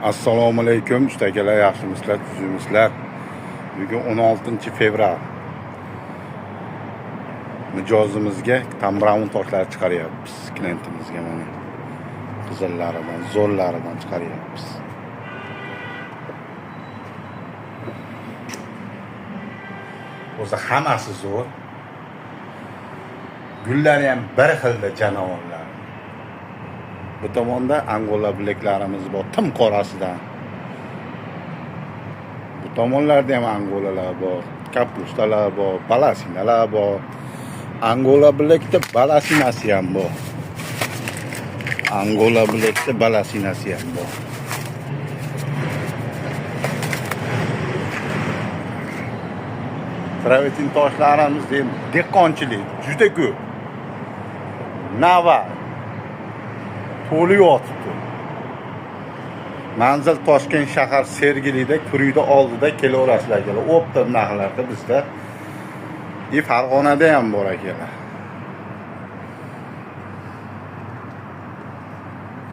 Assalomu alaykum ustakalar, yaxshimisizlar, tuzimizlar. Bugun 16 fevral. Mijozimizga Tambraun toshlari chiqaryapmiz. Klientimizga mana qizillaridan, zo'rlaridan chiqaryapmiz. O'zi hammasi zo'r. Gullari ham bir xilda janovorlar. Bu tomonda Angola bileklarimiz bor, tim qorasidan. Bu tomonlarda ham Angolalar bor, kapustalar bor, balasinalar bor. Angola bilekda balasinasi ham bor. Angola bilekda balasinasi ham bor. Travertin toshlarimiz ham dehqonchilik juda ko'p. Nava to'lib yotibdi. Manzil Toshkent shahar Sergelida, Kuriyda oldida kelaverasizlar akalar. Opta narxlarda bizda Farg'onada ham bor akalar.